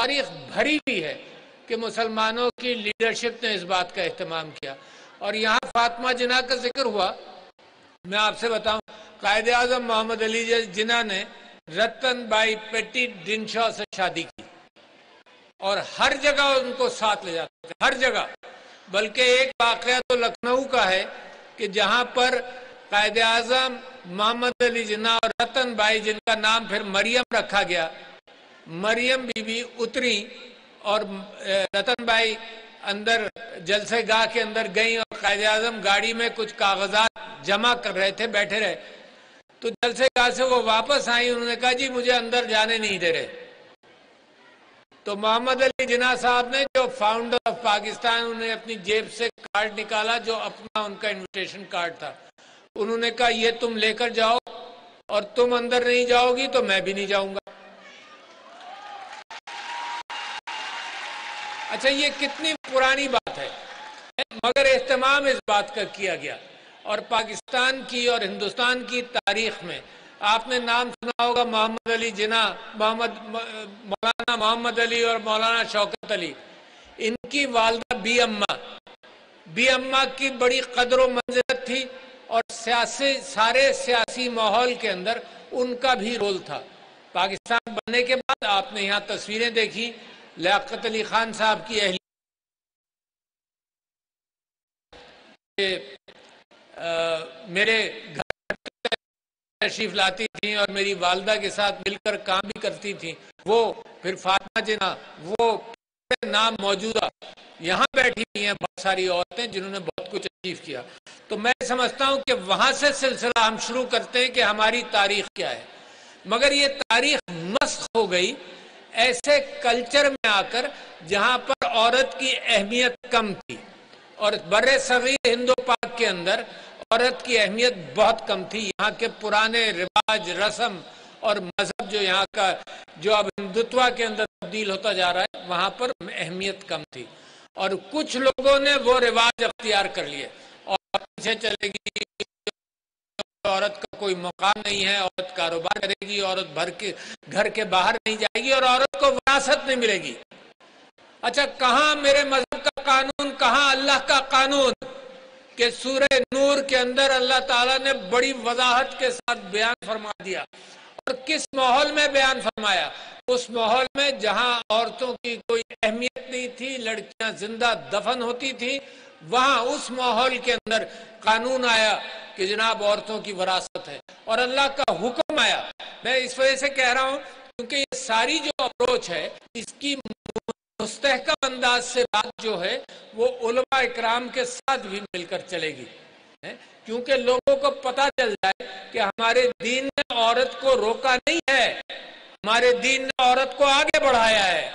تاریخ بھری ہوئی ہے کہ مسلمانوں کی لیڈرشپ نے اس بات کا اہتمام کیا. اور یہاں فاطمہ جناح کا ذکر ہوا. میں آپ سے بتاؤں، قائد اعظم محمد علی جناح نے رتن بائی پیٹی ڈنشاو سے شادی کی اور ہر جگہ ان کو ساتھ لے جاتے تھے، ہر جگہ. بلکہ ایک واقعہ تو لکھنؤ کا ہے کہ جہاں پر قائد اعظم محمد علی جناح اور رتن بائی، جن کا نام پھر مریم رکھا گیا، مریم بی بی اتری اور رتن بائی اندر جلسے گاہ کے اندر گئیں اور قائد اعظم گاڑی میں کچھ کاغذات جمع کر رہے تھے، بیٹھے رہے. تو جلسے گاہ سے وہ واپس آئیں، انہوں نے کہا جی مجھے اندر جانے نہیں دے رہے. تو محمد علی جناح صاحب نے، جو فاؤنڈر آف پاکستان، انہوں نے اپنی جیب سے کارڈ نکالا جو اپنا ان کا انویٹیشن کارڈ تھا. انہوں نے کہا یہ تم لے کر جاؤ، اور تم اندر نہیں جاؤ گی تو میں بھی نہیں جاؤں گا. اچھا، یہ کتنی پرانی بات ہے، مگر اہتمام اس بات کا کیا گیا. اور پاکستان کی اور ہندوستان کی تاریخ میں آپ نے نام سنا ہوگا محمد علی جناح، مولانا محمد علی اور مولانا شوکت علی. ان کی والدہ بی اماں کی بڑی قدر و منزلت تھی، اور سارے سیاسی ماحول کے اندر ان کا بھی رول تھا. پاکستان بننے کے بعد آپ نے یہاں تصویریں دیکھی، لیاقت علی خان صاحب کی اہلیہ میرے گھر تشریف لاتی تھیں اور میری والدہ کے ساتھ مل کر کام بھی کرتی تھیں. وہ پھر فاطمہ جناح، وہ نام موجودہ یہاں بیٹھی ہوئی ہیں بہت ساری عورتیں جنہوں نے بہت کچھ اچیو کیا. تو میں سمجھتا ہوں کہ وہاں سے سلسلہ ہم شروع کرتے ہیں کہ ہماری تاریخ کیا ہے. مگر یہ تاریخ مسخ ہو گئی ایسے کلچر میں آ کر جہاں پر عورت کی اہمیت کم تھی، اور بر صغیر ہند و پاک کے اندر عورت کی اہمیت بہت کم تھی. یہاں کے پرانے رواج، رسم اور مذہب جو یہاں کا، جو اب ہندوتوا کے اندر تبدیل ہوتا جا رہا ہے، وہاں پر اہمیت کم تھی. اور کچھ لوگوں نے وہ رواج اختیار کر لیے اور پیچھے چلے گی، عورت کا کوئی مقام نہیں ہے، عورت کاروبار کرے گی، عورت گھر کے باہر نہیں جائے گی، اور عورت کو وراثت نہیں ملے گی. اچھا، کہاں میرے مذہب کا قانون، کہاں اللہ کا قانون؟ کہ سورہ نور کے اندر اللہ تعالیٰ نے بڑی وضاحت کے ساتھ بیان فرما دیا. اور کس ماحول میں بیان فرمایا؟ اس ماحول میں جہاں عورتوں کی کوئی اہمیت نہیں تھی، لڑکیاں زندہ دفن ہوتی تھیں، وہاں اس ماحول کے اندر قانون آیا کہ جناب عورتوں کی وراثت ہے، اور اللہ کا حکم آیا. میں اس وجہ سے کہہ رہا ہوں کیونکہ یہ ساری جو اپروچ ہے، اس کی مستحکم انداز سے بات جو ہے وہ علماء اکرام کے ساتھ بھی مل کر چلے گی، کیونکہ لوگوں کو پتہ چل جائے کہ ہمارے دین نے عورت کو روکا نہیں ہے، ہمارے دین نے عورت کو آگے بڑھایا ہے.